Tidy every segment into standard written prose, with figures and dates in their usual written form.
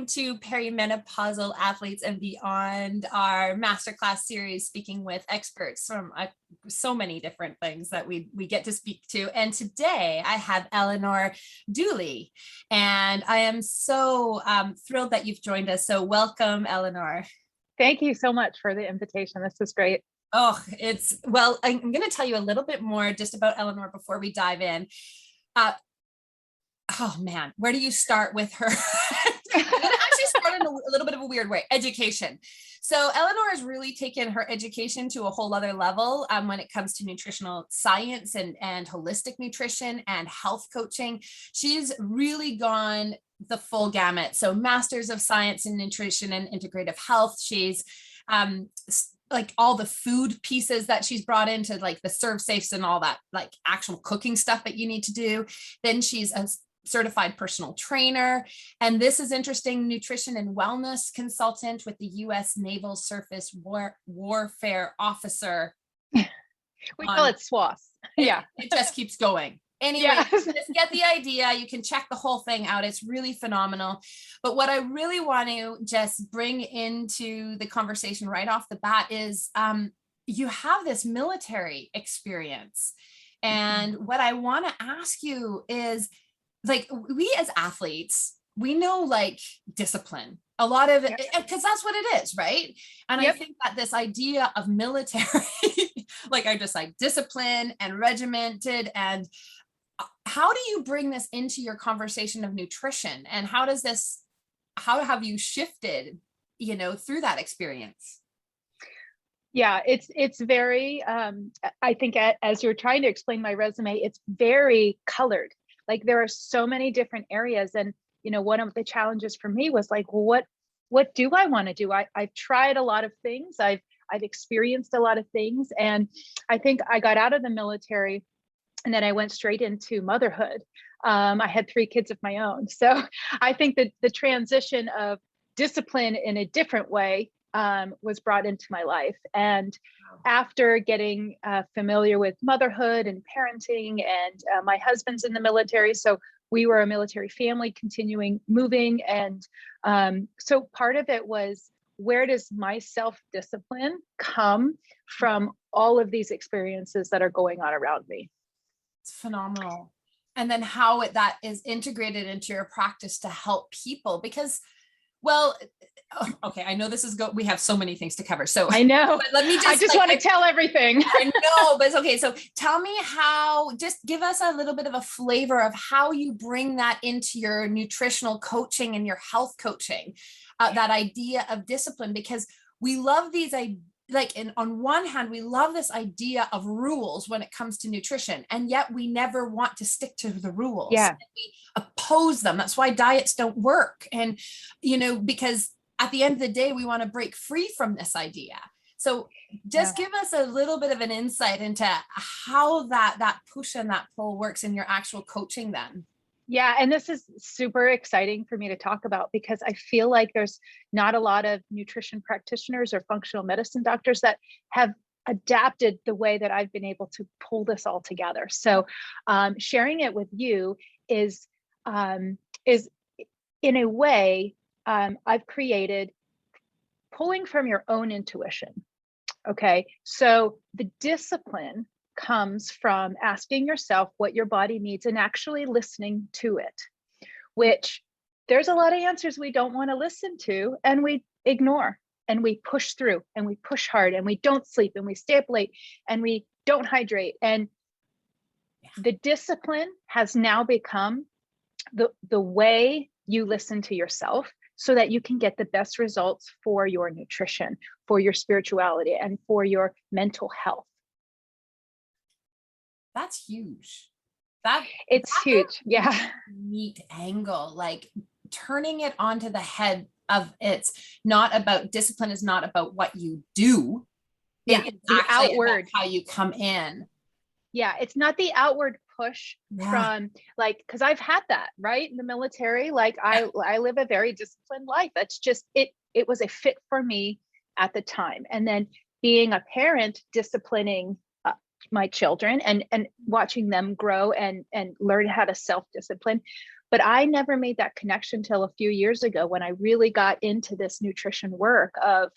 welcome to Perimenopausal Athletes and Beyond, our masterclass series, speaking with experts from so many different things that we get to speak to. And today I have Eleanor Duelley, and I am so thrilled that you've joined us. So welcome, Eleanor. Thank you so much for the invitation. This is great. Oh, well, I'm going to tell you a little bit more just about Eleanor before we dive in. Oh man, where do you start with her? I'm going to actually start in a little bit of a weird way. Education. So Eleanor has really taken her education to a whole other level when it comes to nutritional science and holistic nutrition and health coaching. She's really gone the full gamut. So Masters of Science in Nutrition and Integrative Health. She's like all the food pieces that she's brought into, like the serve safes and all that, like actual cooking stuff that you need to do. Then she's a certified personal trainer. And this is interesting, nutrition and wellness consultant with the U.S. Naval Surface Warfare Officer. We call it SWAS. Yeah. It just keeps going. Anyway, yes. Just get the idea. You can check the whole thing out. It's really phenomenal. But what I really want to just bring into the conversation right off the bat is you have this military experience. And what I want to ask you is, like, we as athletes, we know like discipline, a lot of it, because that's what it is, right? And I think that this idea of military, like I just like discipline and regimented, and how do you bring this into your conversation of nutrition? And how have you shifted, through that experience? Yeah, it's very, I think as you're trying to explain my resume, it's very colored. Like there are so many different areas. And, one of the challenges for me was like, well, what do I want to do? I've tried a lot of things. I've experienced a lot of things. And I think I got out of the military and then I went straight into motherhood. I had 3 kids of my own. So I think that the transition of discipline in a different way was brought into my life. And after getting familiar with motherhood and parenting, and my husband's in the military, so we were a military family, continuing moving. And so part of it was, where does my self-discipline come from all of these experiences that are going on around me? It's phenomenal. And then how that is integrated into your practice to help people, because, well, okay, I know this is we have so many things to cover. So I know. Let me I just want to tell everything. I know, but it's okay. So tell me just give us a little bit of a flavor of how you bring that into your nutritional coaching and your health coaching, that idea of discipline, because we love these ideas. On one hand, we love this idea of rules when it comes to nutrition, and yet we never want to stick to the rules. Yeah. We oppose them. That's why diets don't work. And, because at the end of the day, we want to break free from this idea. So just give us a little bit of an insight into how that push and that pull works in your actual coaching then. Yeah. And this is super exciting for me to talk about, because I feel like there's not a lot of nutrition practitioners or functional medicine doctors that have adapted the way that I've been able to pull this all together. So sharing it with you is in a way, I've created pulling from your own intuition. Okay. So the discipline comes from asking yourself what your body needs and actually listening to it, which there's a lot of answers we don't want to listen to, and we ignore, and we push through, and we push hard, and we don't sleep, and we stay up late, and we don't hydrate. And the discipline has now become the way you listen to yourself, so that you can get the best results for your nutrition, for your spirituality, and for your mental health. That's huge. It's huge. Yeah. Neat angle, like turning it onto the head of it's not about discipline, is not about what you do. Yeah. The outward, how you come in. Yeah. It's not the outward push from because I've had that, right? In the military, I live a very disciplined life. That's just, it was a fit for me at the time. And then being a parent, disciplining my children and watching them grow and learn how to self-discipline. But I never made that connection till a few years ago when I really got into this nutrition work of,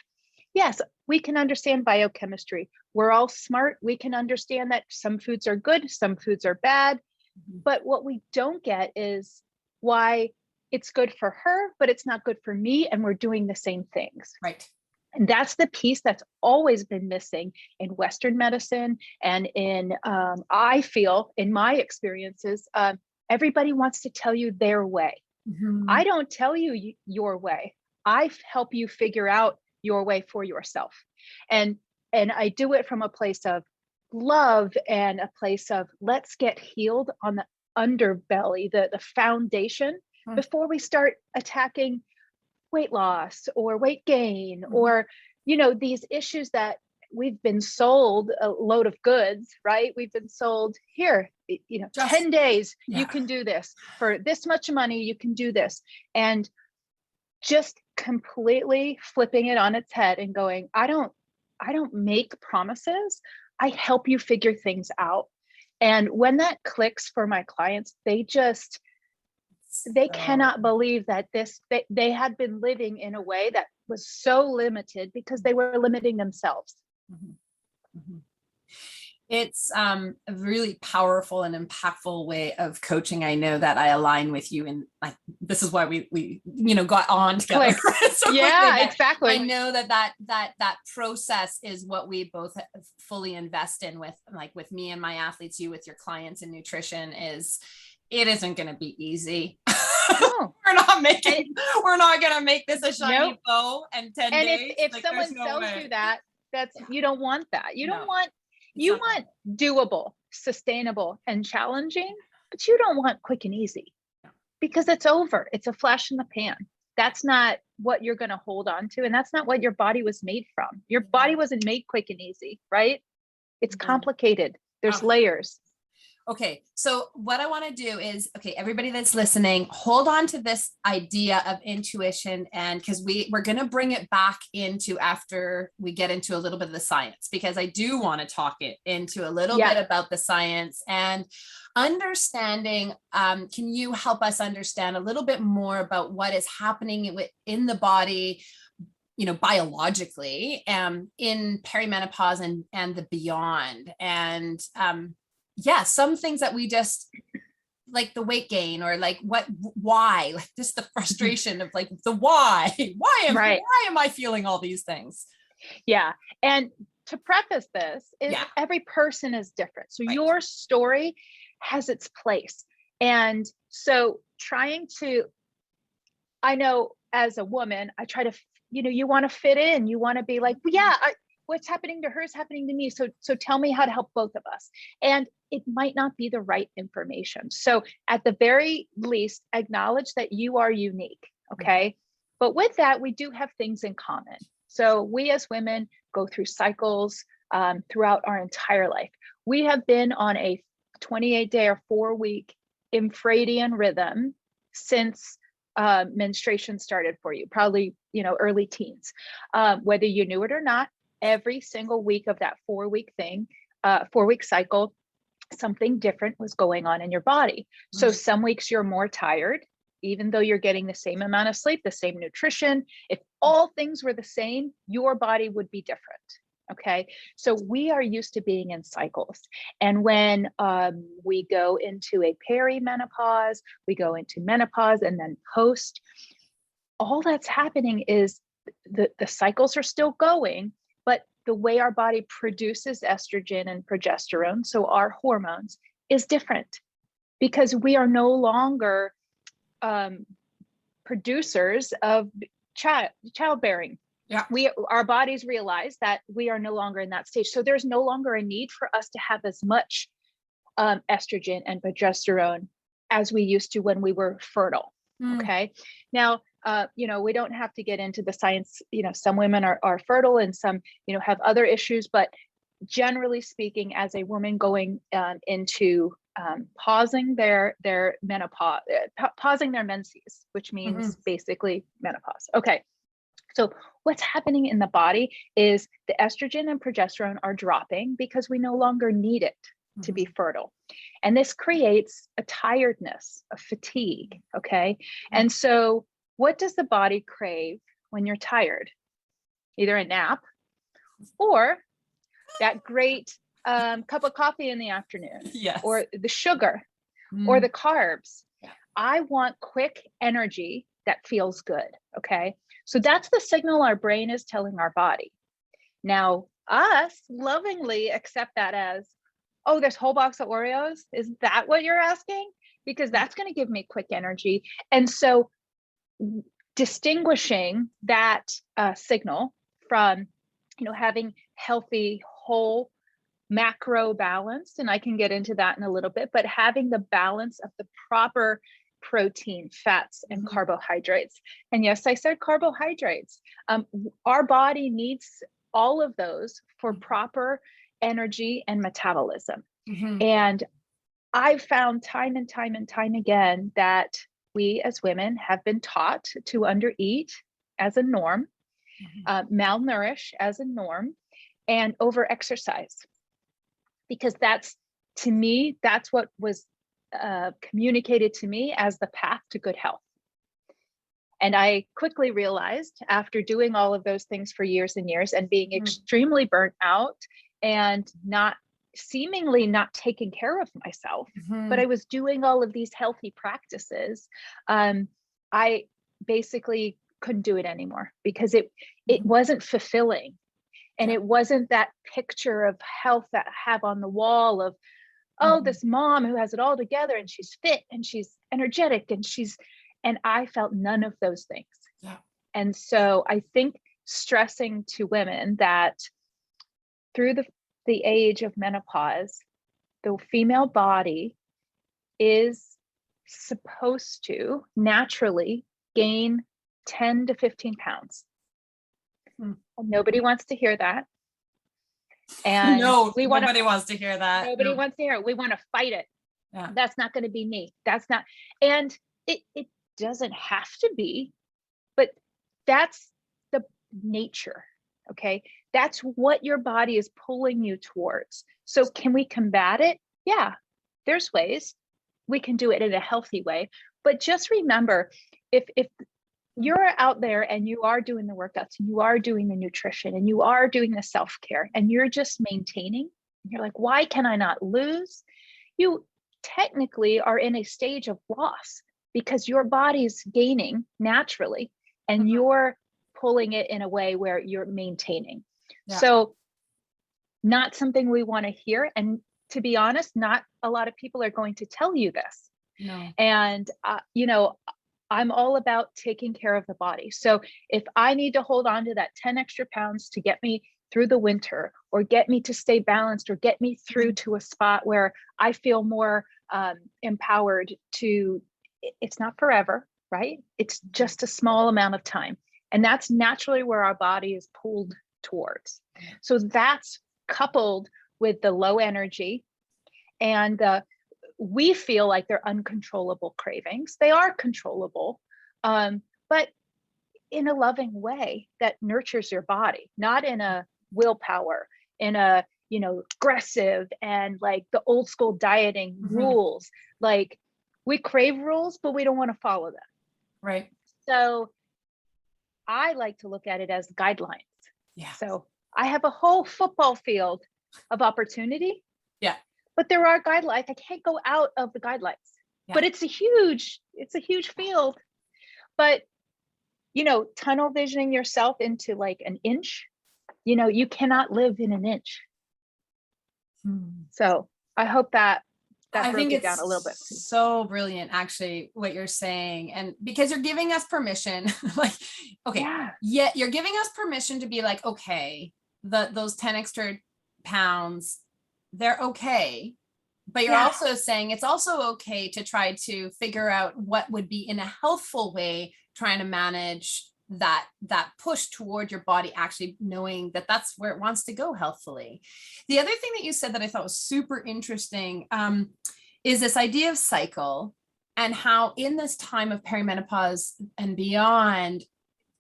yes, we can understand biochemistry. We're all smart. We can understand that some foods are good, some foods are bad. But what we don't get is why it's good for her, but it's not good for me. And we're doing the same things. Right. And that's the piece that's always been missing in Western medicine. And in, I feel in my experiences, everybody wants to tell you their way. I don't tell you your way. I help you figure out your way for yourself. And I do it from a place of love and a place of let's get healed on the underbelly, the foundation, before we start attacking weight loss or weight gain or, these issues that we've been sold a load of goods, right? We've been sold here, 10 days, you can do this for this much money, you can do this. And just completely flipping it on its head and going, I don't make promises. I help you figure things out. And when that clicks for my clients, they cannot believe that they had been living in a way that was so limited because they were limiting themselves. It's a really powerful and impactful way of coaching. I know that I align with you, and this is why we got on together. So yeah, exactly. I know that process is what we both fully invest in with me and my athletes, you with your clients in nutrition. It isn't going to be easy. No. we're not going to make this a shiny bow and 10 days. If someone tells you that's you don't want that. You want doable, sustainable, and challenging, but you don't want quick and easy because it's over. It's a flash in the pan. That's not what you're going to hold on to. And that's not what your body was made from. Your body wasn't made quick and easy, right? It's complicated. There's layers. Okay. So what I want to do is, everybody that's listening, hold on to this idea of intuition. And because we're going to bring it back into after we get into a little bit of the science, because I do want to talk it into a little bit about the science and understanding. Can you help us understand a little bit more about what is happening in the body, biologically, in perimenopause and the beyond? And, some things that we just like the weight gain or why, just the frustration of the why am I feeling all these things? Yeah. And to preface this is every person is different. So your story has its place. And so I know as a woman, I try to, you want to fit in, you want to be like, what's happening to her is happening to me. So tell me how to help both of us. And it might not be the right information. So at the very least, acknowledge that you are unique. Okay. But with that, we do have things in common. So we as women go through cycles throughout our entire life. We have been on a 28-day or 4-week infradian rhythm since menstruation started for you, probably, early teens. Whether you knew it or not, every single week of that 4-week thing, 4-week cycle, something different was going on in your body. So some weeks you're more tired, even though you're getting the same amount of sleep, the same nutrition. If all things were the same, your body would be different. Okay. So we are used to being in cycles. And when we go into a perimenopause, we go into menopause and then post, all that's happening is the cycles are still going, but the way our body produces estrogen and progesterone, so our hormones, is different because we are no longer producers of childbearing. Yeah. Our bodies realize that we are no longer in that stage. So there's no longer a need for us to have as much estrogen and progesterone as we used to when we were fertile. Okay. Now, we don't have to get into the science. Some women are fertile and some, have other issues, but generally speaking, as a woman going into pausing their menopause, pausing their menses, which means basically menopause. Okay. So what's happening in the body is the estrogen and progesterone are dropping because we no longer need it to be fertile. And this creates a tiredness, a fatigue. Okay. And so what does the body crave when you're tired? Either a nap or that great cup of coffee in the afternoon, Yes. or the sugar or the carbs. I want quick energy that feels good. Okay. So that's the signal our brain is telling our body. Now, us lovingly accept that as, oh, this whole box of Oreos. Is that what you're asking? Because that's going to give me quick energy. And so distinguishing that signal from, having healthy, whole, macro balance, and I can get into that in a little bit, but having the balance of the proper protein, fats, and carbohydrates. And yes, I said carbohydrates. Our body needs all of those for proper energy and metabolism. And I've found time and time and time again that we as women have been taught to undereat as a norm, malnourish as a norm, and overexercise. Because that's, to me, that's what was communicated to me as the path to good health. And I quickly realized, after doing all of those things for years and years and being extremely burnt out and seemingly not taking care of myself, but I was doing all of these healthy practices, I basically couldn't do it anymore because it wasn't fulfilling. And it wasn't that picture of health that I have on the wall of, oh, this mom who has it all together and she's fit and she's energetic and I felt none of those things. Yeah. And so I think stressing to women that through the age of menopause, the female body is supposed to naturally gain 10 to 15 pounds. Nobody wants to hear that. And nobody wants to hear that. Nobody wants to hear it. We want to fight it. Yeah. That's not going to be me. That's not, and it doesn't have to be, but that's the nature. Okay. That's what your body is pulling you towards. So can we combat it? Yeah, there's ways we can do it in a healthy way, but just remember, if you're out there and you are doing the workouts and you are doing the nutrition and you are doing the self-care and you're just maintaining, you're like, why can I not lose? You technically are in a stage of loss because your body's gaining naturally and you're pulling it in a way where you're maintaining. Yeah. So not something we want to hear. And to be honest, not a lot of people are going to tell you this. No. And, I'm all about taking care of the body. So if I need to hold on to that 10 extra pounds to get me through the winter or get me to stay balanced or get me through to a spot where I feel more empowered it's not forever, right? It's just a small amount of time. And that's naturally where our body is pulled towards. So that's coupled with the low energy and we feel like they're uncontrollable cravings. They are controllable, but in a loving way that nurtures your body, not in a willpower, in a, aggressive and like the old school dieting rules. Like we crave rules, but we don't want to follow them. Right. So I like to look at it as guidelines. Yeah. So I have a whole football field of opportunity. Yeah. But there are guidelines. I can't go out of the guidelines, but it's a huge field. But, tunnel visioning yourself into like an inch, you cannot live in an inch. So I hope that broke it down a little bit. So brilliant, actually, what you're saying. And because you're giving us permission, like, okay, yeah, you're giving us permission to be like, okay, those 10 extra pounds, they're okay. But you're also saying it's also okay to try to figure out what would be in a healthful way, trying to manage that push toward your body, actually knowing that that's where it wants to go healthfully. The other thing that you said that I thought was super interesting is this idea of cycle and how in this time of perimenopause and beyond,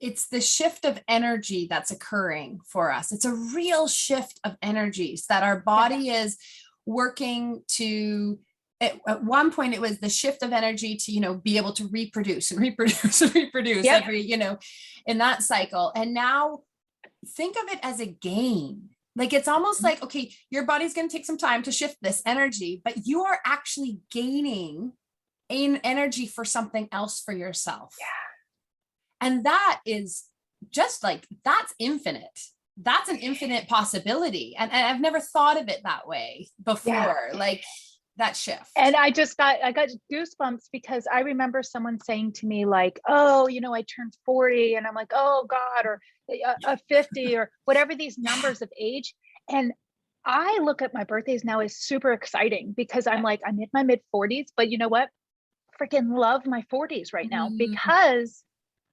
it's the shift of energy that's occurring for us. It's a real shift of energies that our body is working to. At one point, it was the shift of energy to, be able to reproduce and reproduce and reproduce every, in that cycle. And now think of it as a gain. Like, it's almost like, okay, your body's going to take some time to shift this energy, but you are actually gaining energy for something else for yourself. Yeah. And that is just like, that's infinite. That's an infinite possibility. And I've never thought of it that way before. Like, that shift. And I got goosebumps because I remember someone saying to me like, oh, I turned 40, and I'm like, oh God, or 50 or whatever these numbers of age. And I look at my birthdays now as super exciting because I'm like, I'm in my mid 40s, but you know what? Freaking love my 40s right now because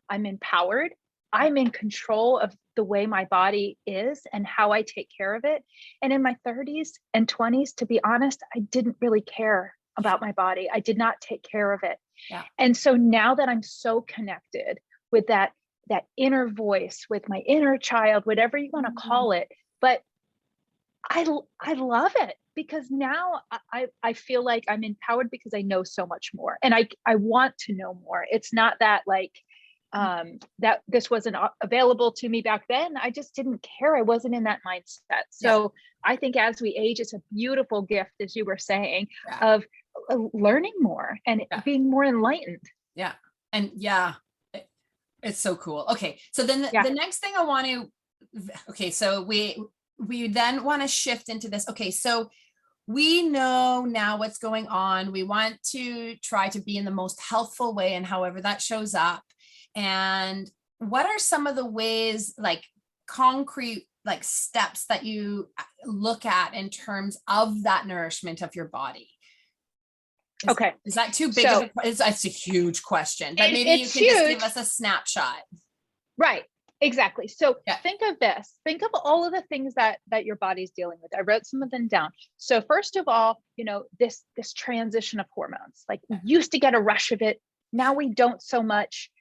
I'm empowered. I'm in control of the way my body is and how I take care of it. And in my 30s and 20s, to be honest, I didn't really care about my body. I did not take care of it. Yeah. And so now that I'm so connected with that inner voice, with my inner child, whatever you want to call it, but I love it because now I feel like I'm empowered because I know so much more, and I want to know more. It's not that like, that this wasn't available to me back then. I just didn't care. I wasn't in that mindset. So I think as we age, it's a beautiful gift, as you were saying, of learning more and being more enlightened. Yeah. And it's so cool. Okay. So then the next thing I want to, so we then want to shift into this. Okay. So we know now what's going on. We want to try to be in the most healthful way, and however that shows up. And what are some of the ways, like concrete, like steps that you look at in terms of that nourishment of your body? Is that too big of a, it's a huge question, but maybe you can just give us a snapshot. Right. Exactly. So think of this, think of all of the things that your body's dealing with. I wrote some of them down. So first of all, this transition of hormones, like we used to get a rush of it. Now we don't so much.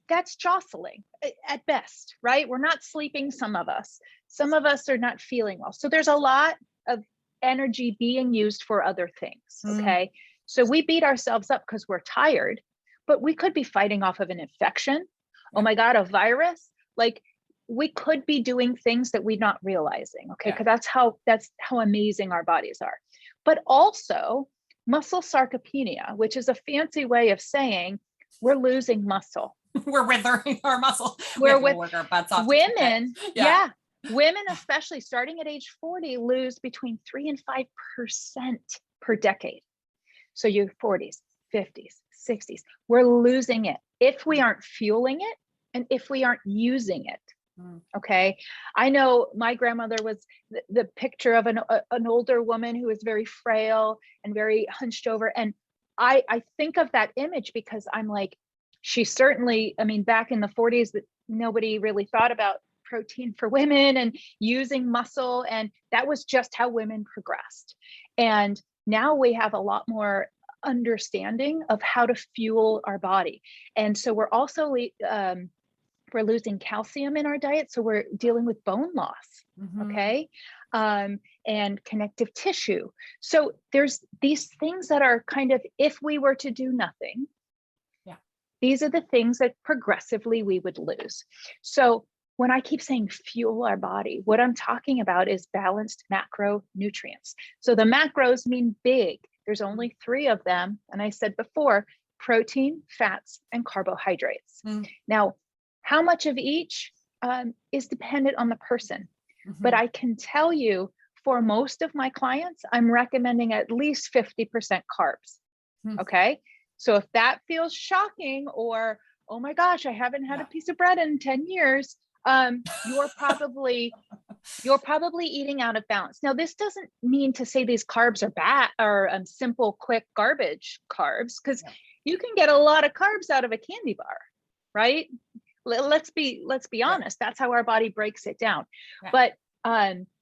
That's jostling at best, right? We're not sleeping. Some of us are not feeling well. So there's a lot of energy being used for other things. Okay. So we beat ourselves up because we're tired, but we could be fighting off of an infection. Oh my God, a virus. Like, we could be doing things that we're not realizing. Okay. Because that's how amazing our bodies are. But also muscle sarcopenia, which is a fancy way of saying we're losing muscle. We're withering our muscle. We're with work our butts off women. Women, especially starting at age 40, lose between 3 and 5% per decade. So your 40s, 50s, 60s, we're losing it if we aren't fueling it and if we aren't using it. Okay. I know my grandmother was the picture of an older woman who was very frail and very hunched over. And I think of that image because I'm like, she certainly, back in the 40s, that nobody really thought about protein for women and using muscle. And that was just how women progressed. And now we have a lot more understanding of how to fuel our body. And so we're also, we're losing calcium in our diet. So we're dealing with bone loss. Okay. And connective tissue. So there's these things that are kind of, if we were to do nothing, these are the things that progressively we would lose. So when I keep saying fuel our body, what I'm talking about is balanced macronutrients. So the macros mean big. There's only 3 of them. And I said before, protein, fats, and carbohydrates. Now, how much of each is dependent on the person. But I can tell you, for most of my clients, I'm recommending at least 50% carbs. Okay. So if that feels shocking, or, oh my gosh, I haven't had a piece of bread in 10 years, you're probably eating out of balance. Now, this doesn't mean to say these carbs are bad or simple, quick garbage carbs, because you can get a lot of carbs out of a candy bar, right? Let's be honest. That's how our body breaks it down. But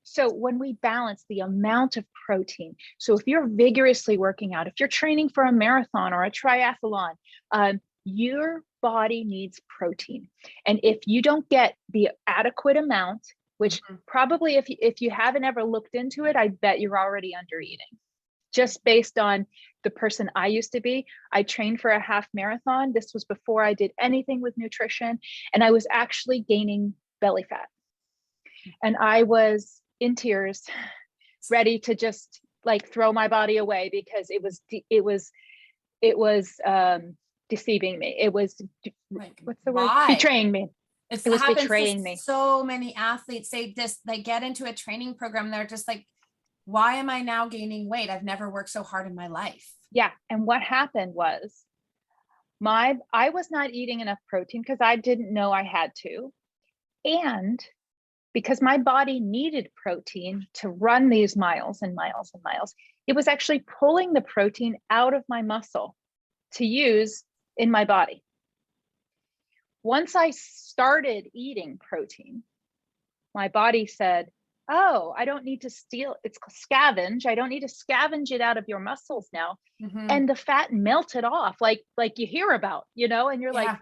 so when we balance the amount of protein, so if you're vigorously working out, if you're training for a marathon or a triathlon, your body needs protein. And if you don't get the adequate amount, which probably if you haven't ever looked into it, I bet you're already under eating. Just based on the person I used to be. I trained for a half marathon. This was before I did anything with nutrition. And I was actually gaining belly fat. And I was in tears, ready to just like throw my body away because it was deceiving me. It was, what's the word? Betraying me. It was betraying me. So many athletes, they get into a training program. They're just like, why am I now gaining weight? I've never worked so hard in my life. Yeah. And what happened was I was not eating enough protein because I didn't know I had to. And because my body needed protein to run these miles and miles and miles, it was actually pulling the protein out of my muscle to use in my body. Once I started eating protein, my body said, oh, I don't need to scavenge. I don't need to scavenge it out of your muscles now. And the fat melted off like you hear about, and you're like,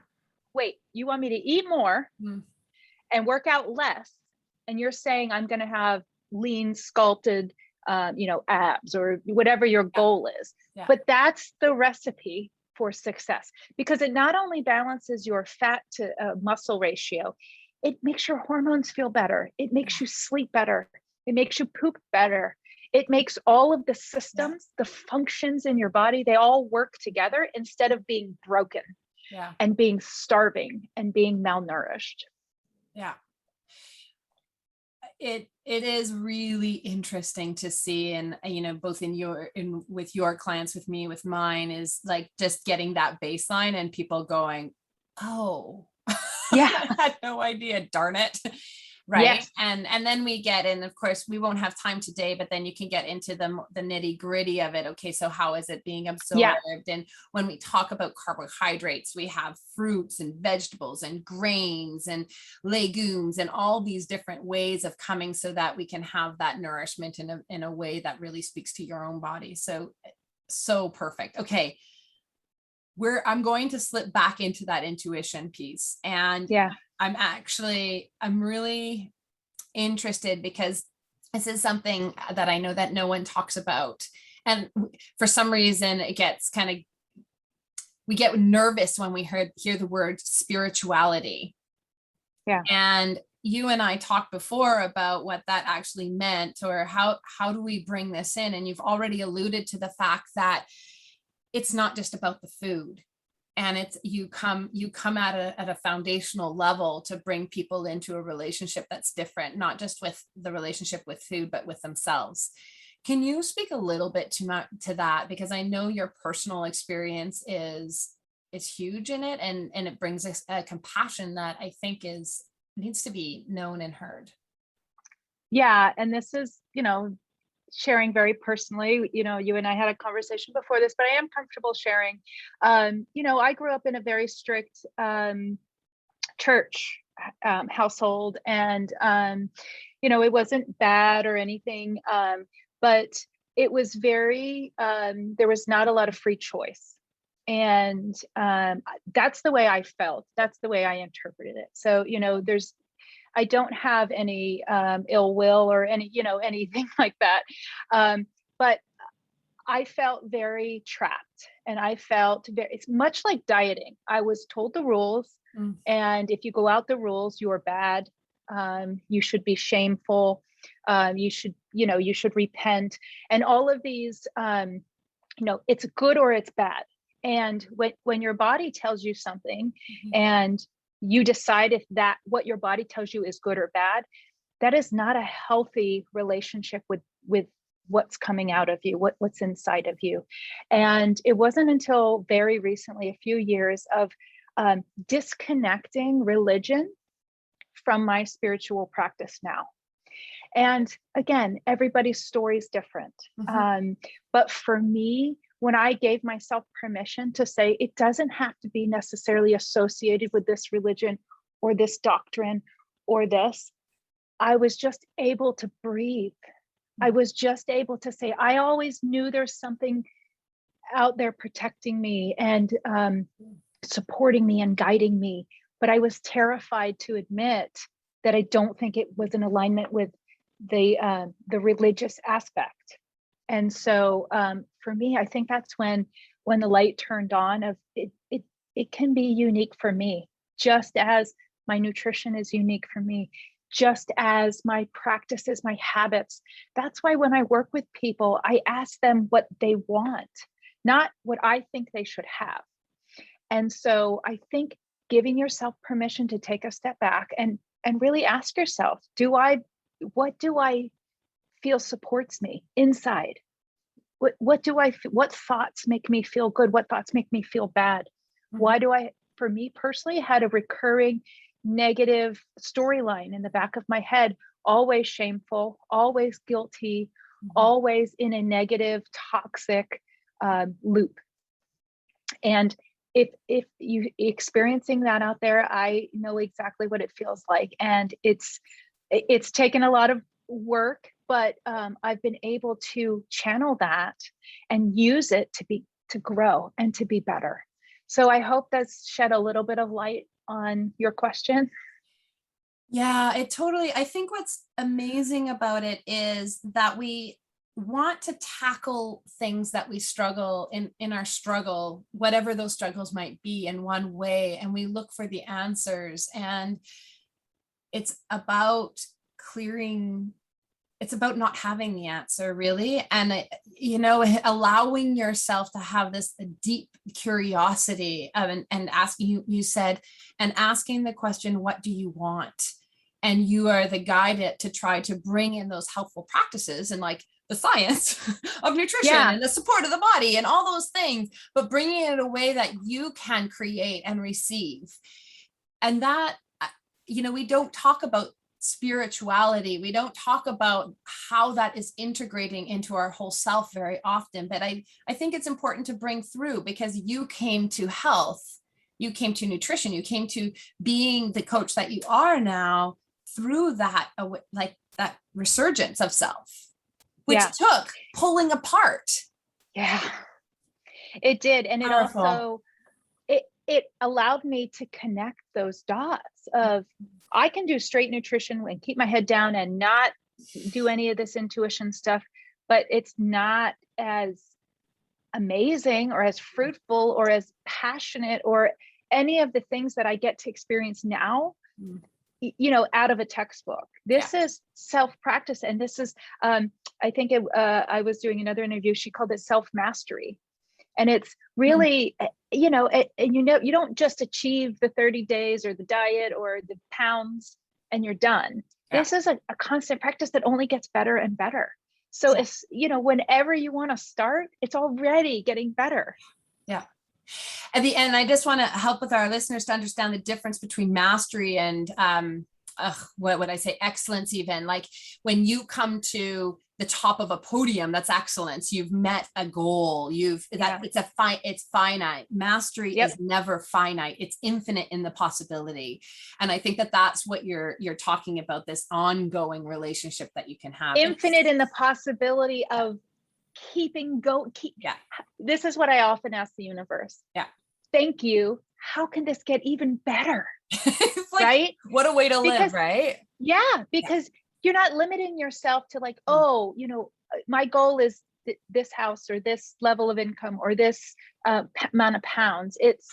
wait, you want me to eat more and work out less? And you're saying I'm going to have lean, sculpted, abs or whatever your goal is. Yeah. But that's the recipe for success, because it not only balances your fat to muscle ratio, it makes your hormones feel better. It makes you sleep better. It makes you poop better. It makes all of the systems, the functions in your body, they all work together instead of being broken and being starving and being malnourished. Yeah. It is really interesting to see, and both with your clients, with me, with mine, is like just getting that baseline and people going, oh, yeah, I had no idea, darn it. Right. Yes. And then we get in, of course, we won't have time today, but then you can get into the nitty gritty of it. Okay. So how is it being absorbed? Yeah. And when we talk about carbohydrates, we have fruits and vegetables and grains and legumes and all these different ways of coming so that we can have that nourishment in a way that really speaks to your own body. So perfect. Okay. I'm going to slip back into that intuition piece. And I'm really interested because this is something that I know that no one talks about. And for some reason it gets we get nervous when we hear the word spirituality. Yeah. And you and I talked before about what that actually meant, or how do we bring this in? And you've already alluded to the fact that it's not just about the food, and it's you come at a foundational level to bring people into a relationship that's different, not just with the relationship with food, but with themselves. Can you speak a little bit to that? Because I know your personal experience is huge in it, and it brings a compassion that I think needs to be known and heard. Yeah, and this is, sharing very personally, you and I had a conversation before this, but I am comfortable sharing. I grew up in a very strict church household, and it wasn't bad or anything, but it was very there was not a lot of free choice, and that's the way I felt. That's the way I interpreted it. So I don't have any ill will or anything like that. But I felt very trapped, and I felt it's much like dieting. I was told the rules, and if you go out the rules, you are bad. You should be shameful. You should repent, and all of these, it's good or it's bad. And when your body tells you something, and you decide if what your body tells you is good or bad, that is not a healthy relationship with what's coming out of you, what's inside of you. And it wasn't until very recently, a few years of disconnecting religion from my spiritual practice now. And again, everybody's story is different. But for me, when I gave myself permission to say, it doesn't have to be necessarily associated with this religion or this doctrine or this, I was just able to breathe. I was just able to say, I always knew there's something out there protecting me. And supporting me and guiding me. But I was terrified to admit that I don't think it was in alignment with the religious aspect. And so for me, I think that's when the light turned on of it can be unique for me, just as my nutrition is unique for me, just as my practices, my habits. That's why when I work with people, I ask them what they want, not what I think they should have. And so I think giving yourself permission to take a step back and really ask yourself, what do I feel supports me inside? What thoughts make me feel good? What thoughts make me feel bad? Why do I, for me personally, had a recurring negative storyline in the back of my head, always shameful, always guilty, always in a negative, toxic loop. And if you experiencing that out there, I know exactly what it feels like. And it's taken a lot of work, but I've been able to channel that and use it to grow and to be better. So I hope that's shed a little bit of light on your question. Yeah, I think what's amazing about it is that we want to tackle things that we struggle in our struggle, whatever those struggles might be, in one way, and we look for the answers. And it's about it's about not having the answer, really. And, allowing yourself to have this deep curiosity and asking, you said, and asking the question, what do you want? And you are the guide to try to bring in those helpful practices and like the science of nutrition and the support of the body and all those things, but bringing it in a way that you can create and receive. And that, we don't talk about spirituality. We don't talk about how that is integrating into our whole self very often, but I think it's important to bring through, because you came to health, you came to nutrition, you came to being the coach that you are now through that, like that resurgence of self, which took pulling apart. Yeah, it did. And it also, it allowed me to connect those dots of, I can do straight nutrition and keep my head down and not do any of this intuition stuff, but it's not as amazing or as fruitful or as passionate or any of the things that I get to experience now, out of a textbook. This is self-practice. And this is, I think I was doing another interview, she called it self-mastery. And it's really, you don't just achieve the 30 days or the diet or the pounds and you're done. Yeah. This is a constant practice that only gets better and better. So it's, whenever you want to start, it's already getting better. Yeah. At the end, I just want to help with our listeners to understand the difference between mastery and what would I say, excellence. Even like when you come to the top of a podium, that's excellence. You've met a goal. It's finite. Mastery is never finite. It's infinite in the possibility. And I think that's what you're talking about, this ongoing relationship that you can have. Infinite in the possibility of This is what I often ask the universe. Yeah. Thank you. How can this get even better? Like, right? What a way to live, right? Yeah, because you're not limiting yourself to like, my goal is this house or this level of income or this amount of pounds. It's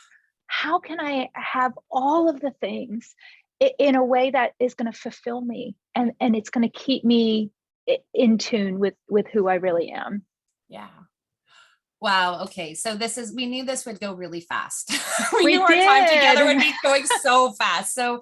how can I have all of the things in a way that is going to fulfill me and it's going to keep me in tune with who I really am. Yeah. Wow. Okay. So we knew this would go really fast. we knew our time together would be going so fast. So,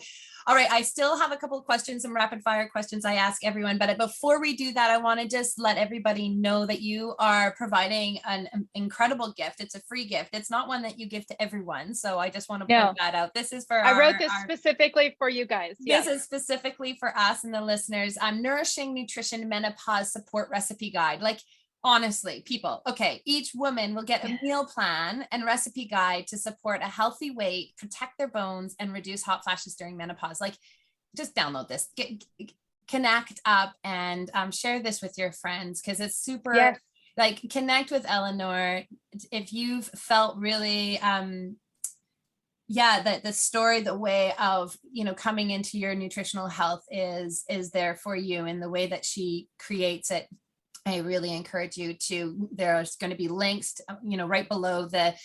all right. I still have a couple of questions, some rapid fire questions I ask everyone, but before we do that, I want to just let everybody know that you are providing an incredible gift. It's a free gift. It's not one that you give to everyone. So I just want to point that out. This is for I wrote this specifically for you guys. This is specifically for us and the listeners. Nourishing Nutrition Menopause Support Recipe Guide. Like, honestly, people, okay, each woman will get a meal plan and recipe guide to support a healthy weight, protect their bones, and reduce hot flashes during menopause. Like, just download this, connect up and share this with your friends, because it's super, like, connect with Eleanor. If you've felt really Yeah, the story, the way of, coming into your nutritional health is there for you, and the way that she creates it. I really encourage you to, there's going to be links, right below the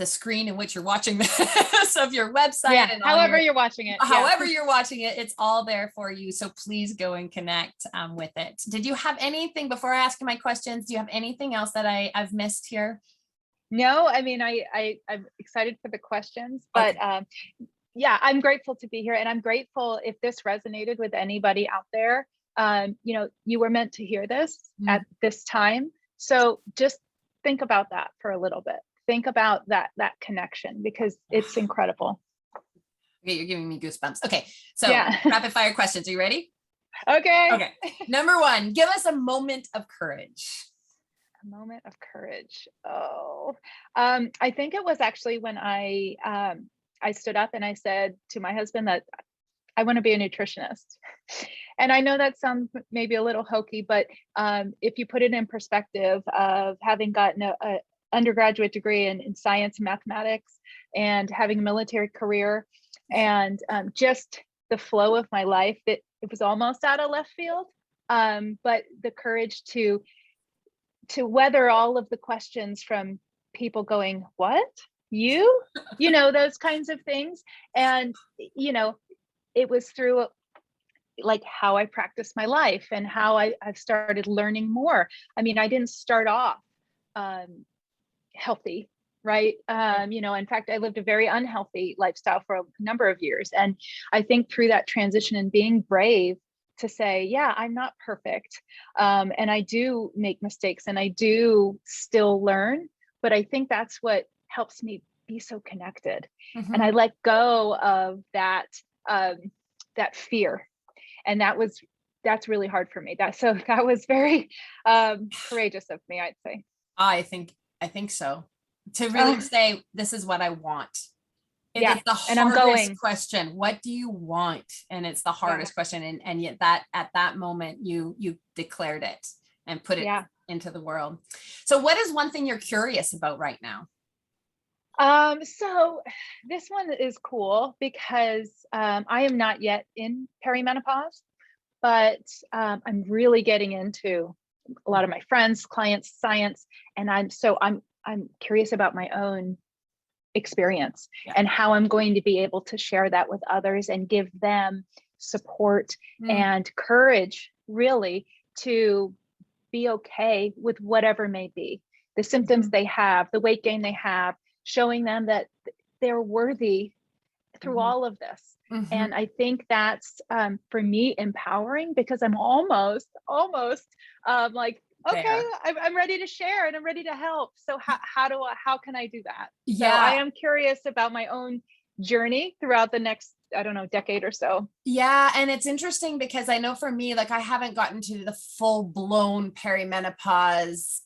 screen in which you're watching this of your website, Yeah, and however you're watching it. however you're watching it, it's all there for you. So please go and connect with it. Did you have anything before I ask you my questions? Do you have anything else that I've missed here? No, I mean, I'm excited for the questions, but Okay. yeah, I'm grateful to be here, and I'm grateful if this resonated with anybody out there. You were meant to hear this at this time, so just think about that for a little bit. Think about that connection, because it's incredible. Okay, you're giving me goosebumps. Okay, so Yeah. rapid fire questions. Are you ready? Okay. Okay. Number one, give us a moment of courage. A moment of courage. Oh, I think it was actually when I stood up and I said to my husband that I want to be a nutritionist. And I know that sounds maybe a little hokey, but if you put it in perspective of having gotten a undergraduate degree in science and mathematics, and having a military career, and just the flow of my life, it was almost out of left field. But the courage to weather all of the questions from people going, what? Those kinds of things. And, it was through like how I practiced my life, and how I've started learning more. I mean, I didn't start off healthy, right? In fact, I lived a very unhealthy lifestyle for a number of years. And I think through that transition and being brave to say, yeah, I'm not perfect. And I do make mistakes, and I do still learn, but I think that's what helps me be so connected. And I let go of that fear. And that's really hard for me. That was very courageous of me, I'd say. I think so. To really say, this is what I want. It's the And I'm hardest going. question. What do you want? And it's the hardest question. And yet that at that moment you declared it and put it into the world. So what is one thing you're curious about right now? So this one is cool because I am not yet in perimenopause, but I'm really getting into a lot of my friends, clients, science, and I'm curious about my own experience and how I'm going to be able to share that with others and give them support and courage, really, to be okay with whatever may be the symptoms they have, the weight gain they have, showing them that they're worthy through all of this. And I think that's for me empowering, because I'm almost like, okay, I'm ready to share and I'm ready to help. So how can I do that? So I am curious about my own journey throughout the next, I don't know, decade or so. Yeah. And it's interesting because I know for me, like I haven't gotten to the full blown perimenopause,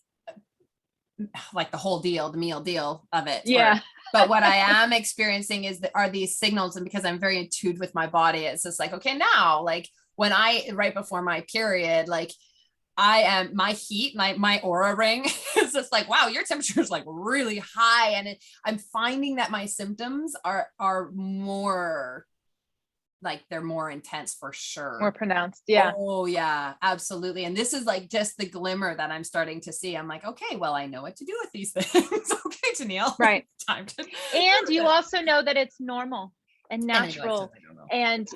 like the whole deal, the meal deal of it. Yeah. But what I am experiencing are these signals. And because I'm very in tune with my body, it's just like, okay, now, like when right before my period, like my heat, my aura ring is just like, wow, your temperature is like really high. And I'm finding that my symptoms are more like, they're more intense for sure. More pronounced. Yeah. Oh yeah, absolutely. And this is like just the glimmer that I'm starting to see. I'm like, okay, well, I know what to do with these things. Okay, Janelle. Right. Time to and you also know that it's normal and natural and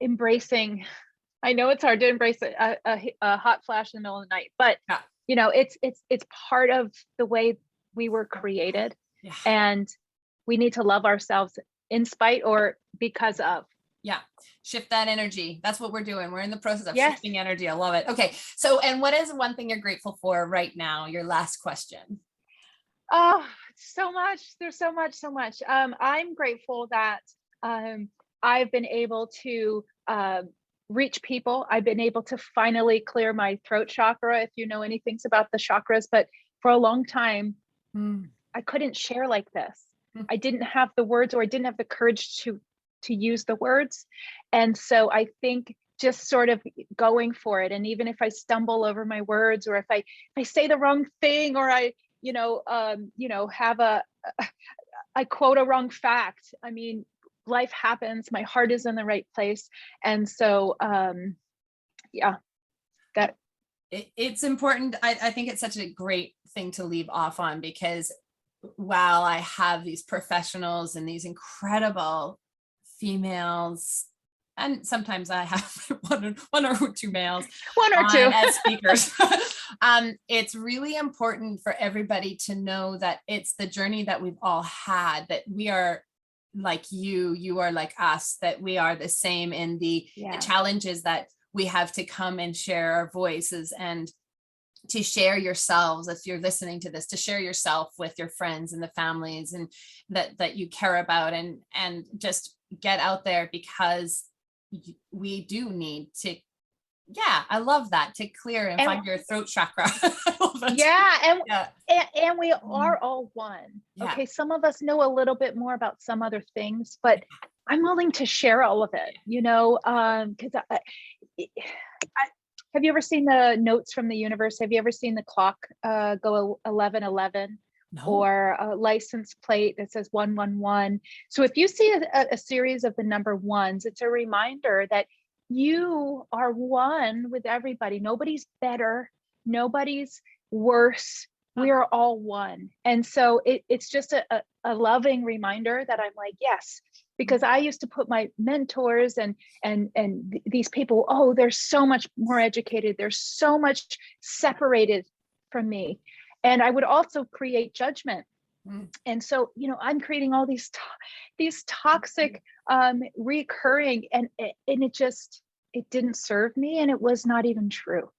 embracing. I know it's hard to embrace a hot flash in the middle of the night, but it's part of the way we were created. And we need to love ourselves in spite or because of. Yeah. Shift that energy. That's what we're doing. We're in the process of shifting energy. I love it. Okay. So, and what is one thing you're grateful for right now? Your last question. Oh, so much. There's so much. I'm grateful that I've been able to reach people. I've been able to finally clear my throat chakra, if you know anything about the chakras, but for a long time, I couldn't share like this. I didn't have the words, or I didn't have the courage to use the words. And so I think just sort of going for it. And even if I stumble over my words, or if I say the wrong thing, or I have I quote a wrong fact. I mean, life happens. My heart is in the right place. And so, yeah, that. It's important. I think it's such a great thing to leave off on, because while I have these professionals and these incredible females, and sometimes I have one or two males One or two as speakers, it's really important for everybody to know that it's the journey that we've all had, that we are like you are like us, that we are the same in the challenges that we have to come and share our voices, and to share yourselves, if you're listening to this, to share yourself with your friends and the families and that you care about, and just get out there, because we do need to, I love that, to clear and find your throat chakra. And we are all one. Okay, some of us know a little bit more about some other things, but I'm willing to share all of it, because have you ever seen the notes from the universe? Have you ever seen the clock go 11:11? No. Or a license plate that says 111? So if you see a series of the number ones, it's a reminder that you are one with everybody. Nobody's better, nobody's worse. We are all one. And so it's just a loving reminder that I'm like, yes, because I used to put my mentors and these people, oh, they're so much more educated, they're so much separated from me. And I would also create judgment. And so, I'm creating all these toxic, recurring, and it didn't serve me, and it was not even true.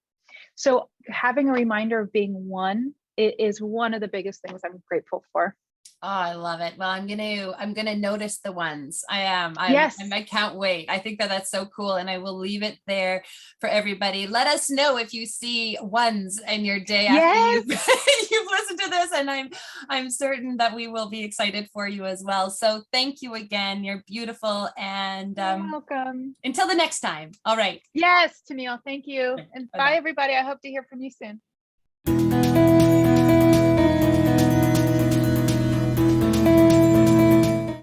So having a reminder of being one is one of the biggest things I'm grateful for. Oh, I love it. Well, I'm gonna notice the ones. I am. Yes. I can't wait. I think that's so cool. And I will leave it there for everybody. Let us know if you see ones in your day after you've listened to this. And I'm certain that we will be excited for you as well. So thank you again. You're beautiful. And you're welcome. Until the next time. All right. Yes, Tennille. Thank you. And Bye-bye. bye, everybody. I hope to hear from you soon.